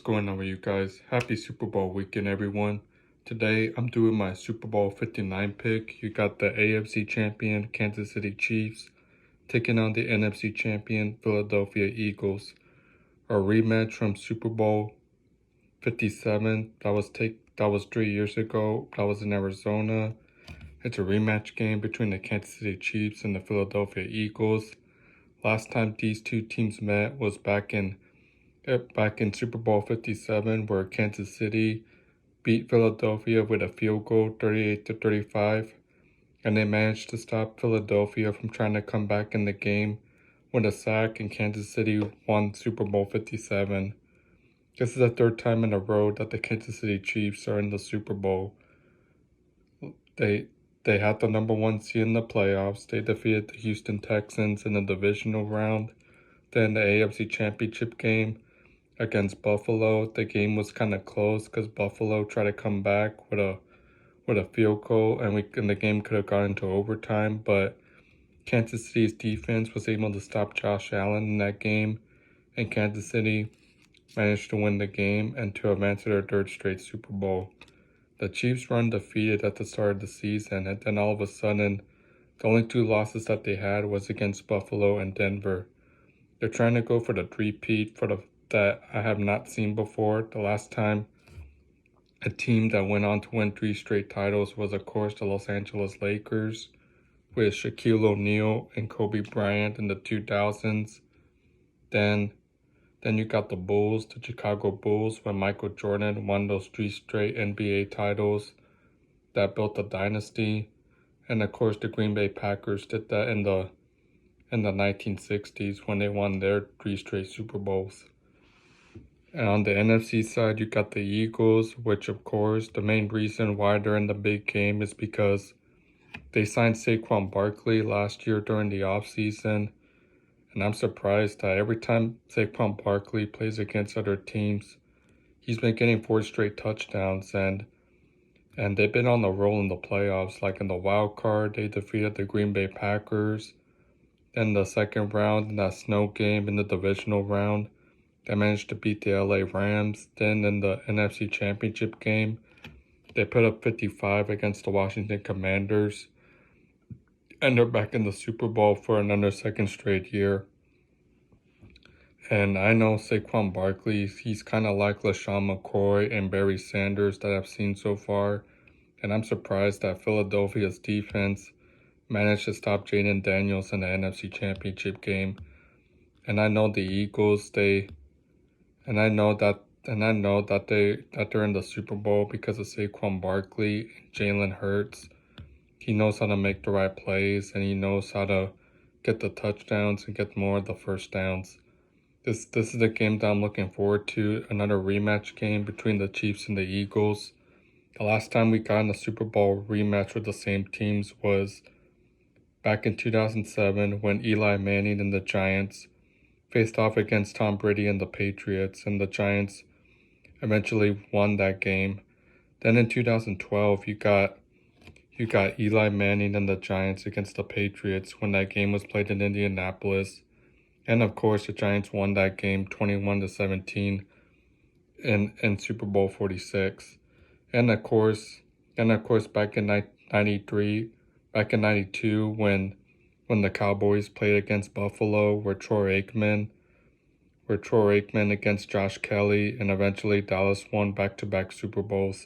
going on with you guys? Happy Super Bowl weekend, everyone. Today, I'm doing my Super Bowl 59 pick. You got the AFC champion, Kansas City Chiefs, taking on the NFC champion, Philadelphia Eagles. A rematch from Super Bowl 57. That was 3 years ago. That was in Arizona. It's a rematch game between the Kansas City Chiefs and the Philadelphia Eagles. Last time these two teams met was back in Super Bowl 57, where Kansas City beat Philadelphia with a field goal 38-35, and they managed to stop Philadelphia from trying to come back in the game with a sack, and Kansas City won Super Bowl 57. This is the third time in a row that the Kansas City Chiefs are in the Super Bowl. They had the number one seed in the playoffs. They defeated the Houston Texans in the divisional round. Then the AFC Championship game against Buffalo, the game was kind of close because Buffalo tried to come back with a field goal, and the game could have gone into overtime. But Kansas City's defense was able to stop Josh Allen in that game, and Kansas City managed to win the game and to advance to their third straight Super Bowl. The Chiefs were undefeated at the start of the season, and then all of a sudden, the only two losses that they had was against Buffalo and Denver. They're trying to go for the three-peat that I have not seen before. The last time a team that went on to win 3 straight titles was, of course, the Los Angeles Lakers with Shaquille O'Neal and Kobe Bryant in the 2000s. Then you got the Bulls, the Chicago Bulls, when Michael Jordan won those 3 straight NBA titles that built a dynasty. And of course, the Green Bay Packers did that in the 1960s when they won their 3 straight Super Bowls. And on the NFC side, you got the Eagles, which of course, the main reason why they're in the big game is because they signed Saquon Barkley last year during the offseason. And I'm surprised that every time Saquon Barkley plays against other teams, he's been getting 4 straight touchdowns, and they've been on the roll in the playoffs. Like in the wild card, they defeated the Green Bay Packers. Then the second round in that snow game in the divisional round, they managed to beat the LA Rams. Then in the NFC Championship game, they put up 55 against the Washington Commanders. And they're back in the Super Bowl for another second straight year. And I know Saquon Barkley, he's kind of like LaShawn McCoy and Barry Sanders that I've seen so far. And I'm surprised that Philadelphia's defense managed to stop Jaden Daniels in the NFC Championship game. And I know the Eagles, they're in the Super Bowl because of Saquon Barkley and Jalen Hurts. He knows how to make the right plays, and he knows how to get the touchdowns and get more of the first downs. This is the game that I'm looking forward to, another rematch game between the Chiefs and the Eagles. The last time we got in a Super Bowl rematch with the same teams was back in 2007 when Eli Manning and the Giants faced off against Tom Brady and the Patriots, and the Giants eventually won that game. Then in 2012, you got Eli Manning and the Giants against the Patriots when that game was played in Indianapolis. And of course, the Giants won that game 21-17 in Super Bowl 46. And of course, back in 92, when the Cowboys played against Buffalo, where Troy Aikman against Josh Kelly, and eventually Dallas won back-to-back Super Bowls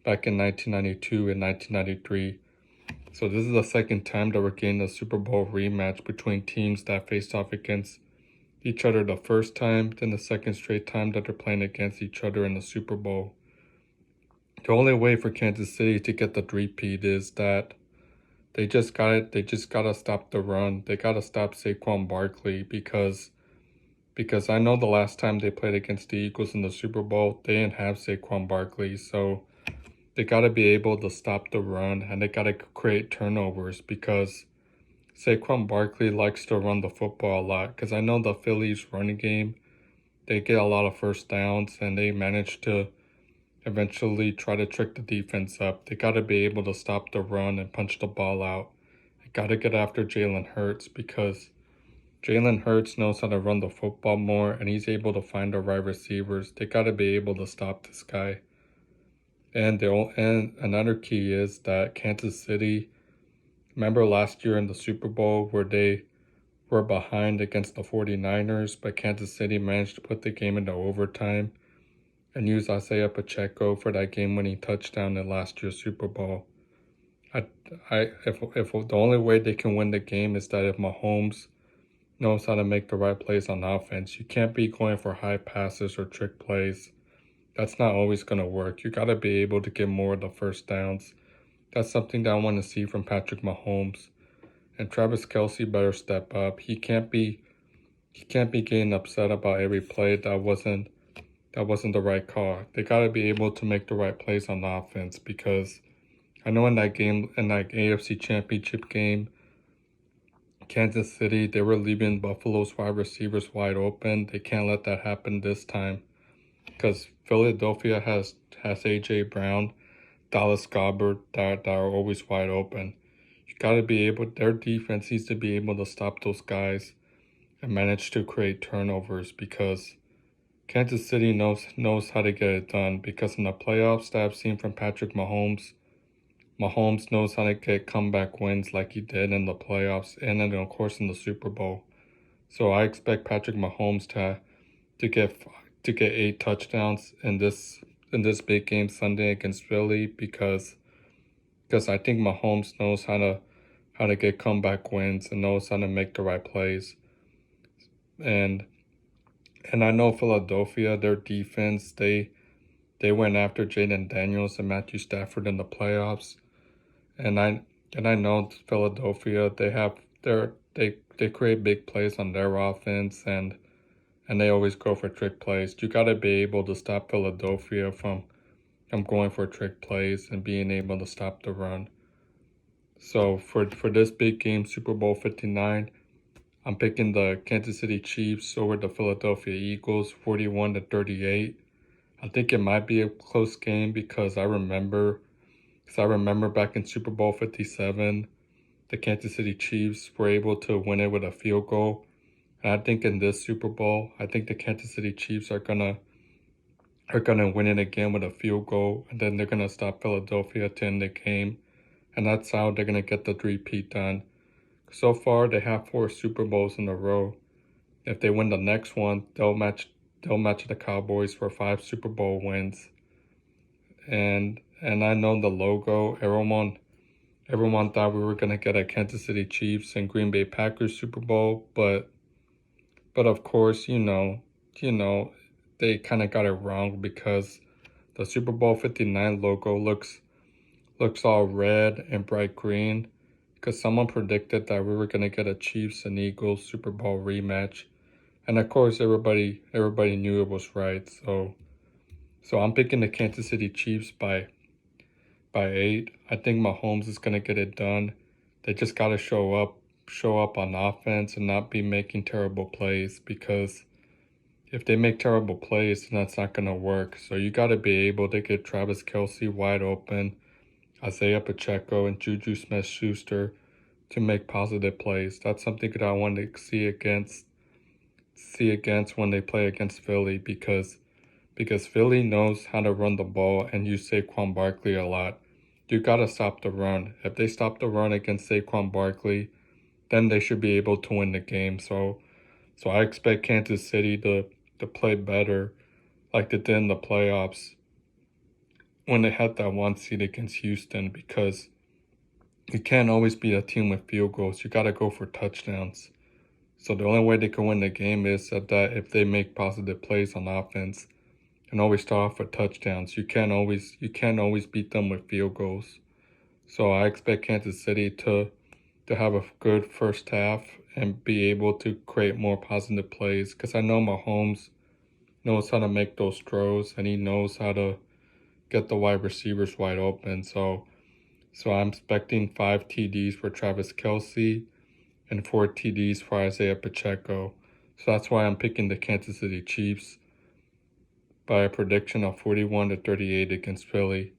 back in 1992 and 1993. So this is the second time that we're getting a Super Bowl rematch between teams that faced off against each other the first time, then the second straight time that they're playing against each other in the Super Bowl. The only way for Kansas City to get the three-peat is that they just gotta stop the run. They gotta stop Saquon Barkley because I know the last time they played against the Eagles in the Super Bowl, they didn't have Saquon Barkley, so they gotta be able to stop the run, and they gotta create turnovers because Saquon Barkley likes to run the football a lot. Because I know the Phillies running game, they get a lot of first downs, and they manage to eventually try to trick the defense up. They got to be able to stop the run and punch the ball out. They got to get after Jalen Hurts because Jalen Hurts knows how to run the football more, and he's able to find the right receivers. They got to be able to stop this guy. And another key is that Kansas City. Remember last year in the Super Bowl where they were behind against the 49ers, but Kansas City managed to put the game into overtime and use Isaiah Pacheco for that game-winning touchdown in last year's Super Bowl. If the only way they can win the game is that if Mahomes knows how to make the right plays on offense, you can't be going for high passes or trick plays. That's not always going to work. You got to be able to get more of the first downs. That's something that I want to see from Patrick Mahomes. And Travis Kelce better step up. He can't be getting upset about every play that wasn't the right call. They gotta be able to make the right plays on the offense, because I know in that AFC Championship game, Kansas City, they were leaving Buffalo's wide receivers wide open. They can't let that happen this time, because Philadelphia has A.J. Brown, Dallas Goedert that are always wide open. You gotta be able. Their defense needs to be able to stop those guys and manage to create turnovers, because Kansas City knows how to get it done. Because in the playoffs that I've seen from Patrick Mahomes, Mahomes knows how to get comeback wins like he did in the playoffs and then of course in the Super Bowl. So I expect Patrick Mahomes to get 8 touchdowns in this big game Sunday against Philly, because I think Mahomes knows how to get comeback wins and knows how to make the right plays. And I know Philadelphia, their defense, they went after Jaden Daniels and Matthew Stafford in the playoffs. And I know Philadelphia, they create big plays on their offense, and they always go for trick plays. You gotta be able to stop Philadelphia from going for trick plays and being able to stop the run. So for this big game, Super Bowl 59, I'm picking the Kansas City Chiefs over the Philadelphia Eagles, 41-38. I think it might be a close game, because I remember back in Super Bowl 57, the Kansas City Chiefs were able to win it with a field goal. And I think in this Super Bowl, I think the Kansas City Chiefs are gonna win it again with a field goal, and then they're gonna stop Philadelphia to end the game, and that's how they're gonna get the three-peat done. So far, they have 4 Super Bowls in a row. If they win the next one, they'll match the Cowboys for 5 Super Bowl wins. And I know the logo. Everyone thought we were gonna get a Kansas City Chiefs and Green Bay Packers Super Bowl, but of course, they kind of got it wrong, because the Super Bowl 59 logo looks all red and bright green, because someone predicted that we were gonna get a Chiefs and Eagles Super Bowl rematch, and of course everybody knew it was right. So I'm picking the Kansas City Chiefs by 8. I think Mahomes is gonna get it done. They just gotta show up on offense and not be making terrible plays, because if they make terrible plays, then that's not gonna work. So you gotta be able to get Travis Kelce wide open, Isaiah Pacheco, and Juju Smith-Schuster to make positive plays. That's something that I want to see against when they play against Philly, because Philly knows how to run the ball and use Saquon Barkley a lot. You gotta stop the run. If they stop the run against Saquon Barkley, then they should be able to win the game. So I expect Kansas City to play better like they did in the playoffs when they had that 1 seed against Houston, because you can't always beat a team with field goals. You gotta go for touchdowns. So the only way they can win the game is that if they make positive plays on offense and always start off with touchdowns. You can't always beat them with field goals. So I expect Kansas City to have a good first half and be able to create more positive plays, because I know Mahomes knows how to make those throws, and he knows how to get the wide receivers wide open. So I'm expecting 5 TDs for Travis Kelce and 4 TDs for Isaiah Pacheco. So that's why I'm picking the Kansas City Chiefs by a prediction of 41-38 against Philly.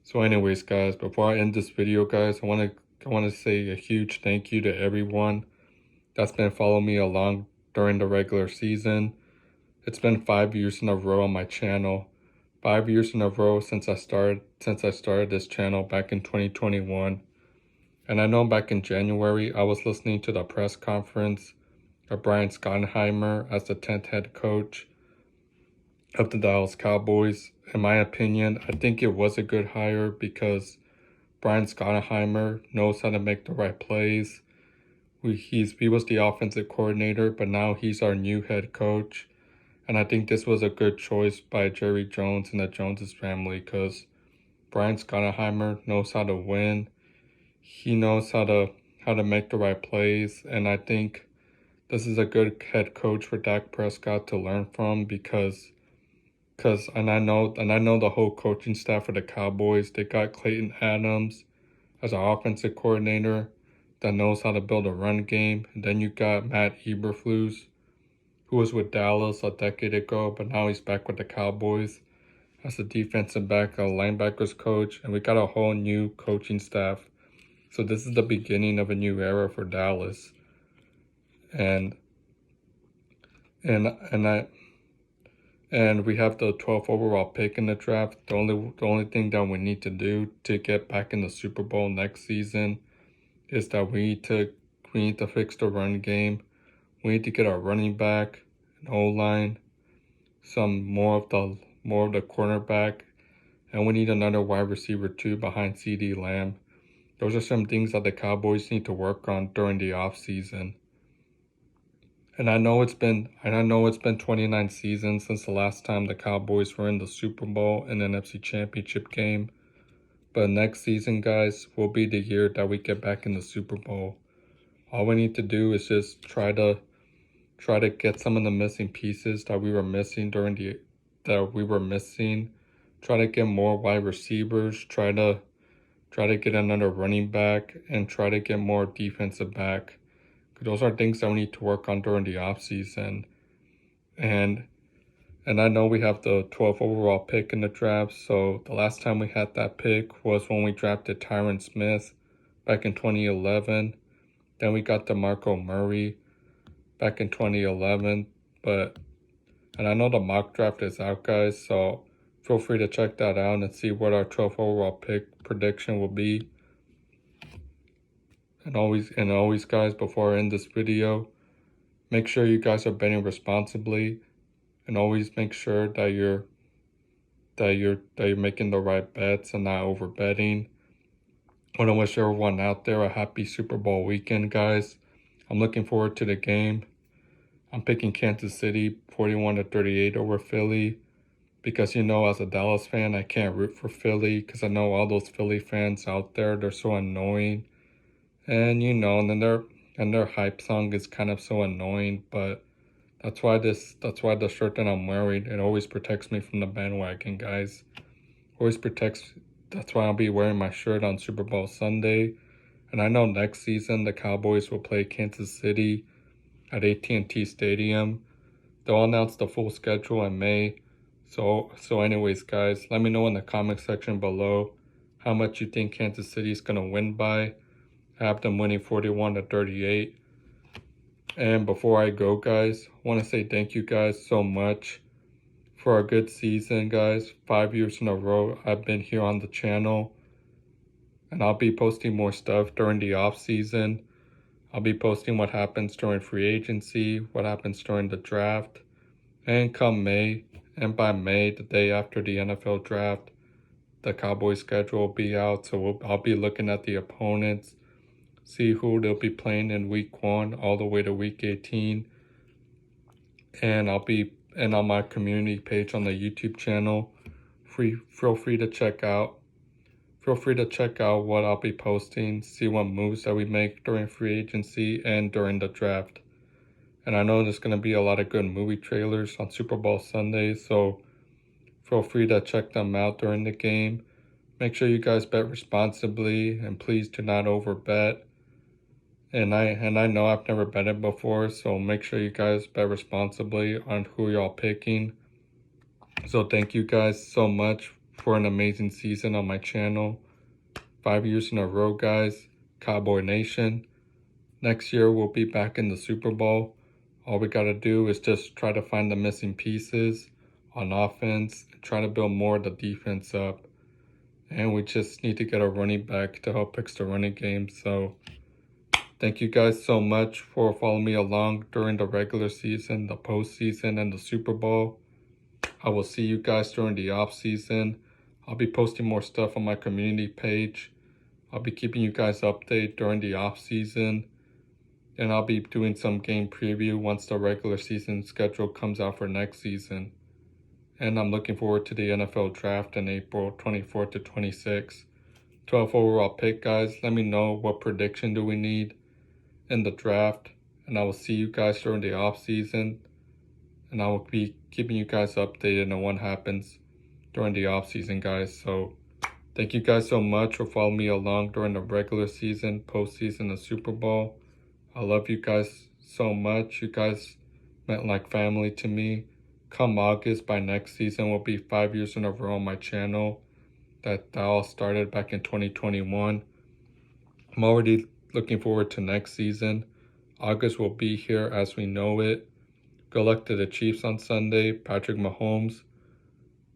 So anyways, guys, before I end this video, guys, I want to say a huge thank you to everyone that's been following me along during the regular season. It's been 5 years in a row on my channel. 5 years in a row since I started this channel back in 2021. And I know back in January I was listening to the press conference of Brian Schottenheimer as the 10th head coach of the Dallas Cowboys. In my opinion, I think it was a good hire because Brian Schottenheimer knows how to make the right plays. He was the offensive coordinator, but now he's our new head coach. And I think this was a good choice by Jerry Jones and the Joneses family because Brian Schottenheimer knows how to win. He knows how to make the right plays, and I think this is a good head coach for Dak Prescott to learn from because I know the whole coaching staff for the Cowboys. They got Clayton Adams as an offensive coordinator that knows how to build a run game. And then you got Matt Eberflus, who was with Dallas a decade ago, but now he's back with the Cowboys as a defensive back, a linebackers coach, and we got a whole new coaching staff. So this is the beginning of a new era for Dallas. And and and I and we have the 12th overall pick in the draft. The only thing that we need to do to get back in the Super Bowl next season is that we need to fix the run game. We need to get our running back, an O-line, some more of the cornerback, and we need another wide receiver too behind CeeDee Lamb. Those are some things that the Cowboys need to work on during the offseason. And I know it's been 29 seasons since the last time the Cowboys were in the Super Bowl and NFC Championship game. But next season, guys, will be the year that we get back in the Super Bowl. All we need to do is just try to get some of the missing pieces that we were missing Try to get more wide receivers, try to get another running back, and try to get more defensive back. Those are things that we need to work on during the offseason. And I know we have the 12th overall pick in the draft, so the last time we had that pick was when we drafted Tyron Smith back in 2011. Then we got DeMarco Murray back in 2011. And I know the mock draft is out, guys, so feel free to check that out and see what our 12th overall pick prediction will be. And always, guys, before I end this video, make sure you guys are betting responsibly, and always make sure that you're making the right bets and not over betting. I want to wish everyone out there a happy Super Bowl weekend, guys. I'm looking forward to the game. I'm picking Kansas City 41-38 over Philly because, as a Dallas fan, I can't root for Philly because I know all those Philly fans out there, they're so annoying. And and then their hype song is kind of so annoying, but that's why the shirt that I'm wearing, it always protects me from the bandwagon, guys. That's why I'll be wearing my shirt on Super Bowl Sunday. And I know next season the Cowboys will play Kansas City at AT&T Stadium. They'll announce the full schedule in May. So anyways, guys, let me know in the comment section below how much you think Kansas City is going to win by. I have them winning 41-38. And before I go, guys, I want to say thank you guys so much for a good season, guys. 5 years in a row I've been here on the channel. And I'll be posting more stuff during the off season. I'll be posting what happens during free agency, what happens during the draft. And come May, and by May, the day after the NFL draft, the Cowboys schedule will be out. So I'll be looking at the opponents, see who they'll be playing in week 1 all the way to week 18. And on my community page on the YouTube channel, feel free to check out what I'll be posting, see what moves that we make during free agency and during the draft. And I know there's going to be a lot of good movie trailers on Super Bowl Sunday, so feel free to check them out during the game. Make sure you guys bet responsibly, and please do not overbet. And I know I've never betted before, so make sure you guys bet responsibly on who y'all picking. So thank you guys so much for an amazing season on my channel. 5 years in a row, guys. Cowboy Nation. Next year, we'll be back in the Super Bowl. All we got to do is just try to find the missing pieces on offense and try to build more of the defense up. And we just need to get a running back to help fix the running game. So thank you guys so much for following me along during the regular season, the postseason, and the Super Bowl. I will see you guys during the off season. I'll be posting more stuff on my community page. I'll be keeping you guys updated during the off season. And I'll be doing some game preview once the regular season schedule comes out for next season. And I'm looking forward to the NFL draft in April 24th to 26th. 12th overall pick, guys. Let me know what prediction do we need in the draft. And I will see you guys during the off season. And I will be keeping you guys updated on what happens during the off season, guys. So thank you guys so much for following me along during the regular season, postseason, the Super Bowl. I love you guys so much. You guys meant like family to me. Come August, by next season, will be 5 years in a row on my channel. That all started back in 2021. I'm already looking forward to next season. August will be here as we know it. Good luck to the Chiefs on Sunday. Patrick Mahomes,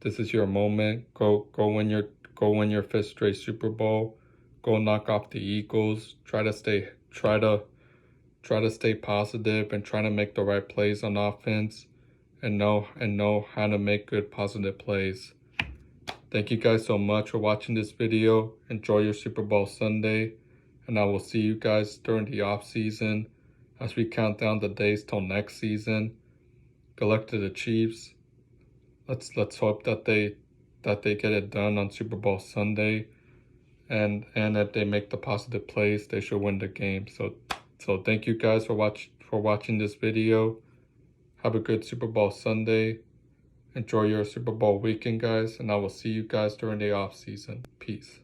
this is your moment. Go win your fifth straight Super Bowl. Go knock off the Eagles. Try to stay positive and try to make the right plays on offense and know how to make good positive plays. Thank you guys so much for watching this video. Enjoy your Super Bowl Sunday, and I will see you guys during the off season as we count down the days till next season. Good luck to the Chiefs. Let's hope that they get it done on Super Bowl Sunday, and that they make the positive plays. They should win the game. So thank you guys for watching this video. Have a good Super Bowl Sunday. Enjoy your Super Bowl weekend, guys, and I will see you guys during the off season. Peace.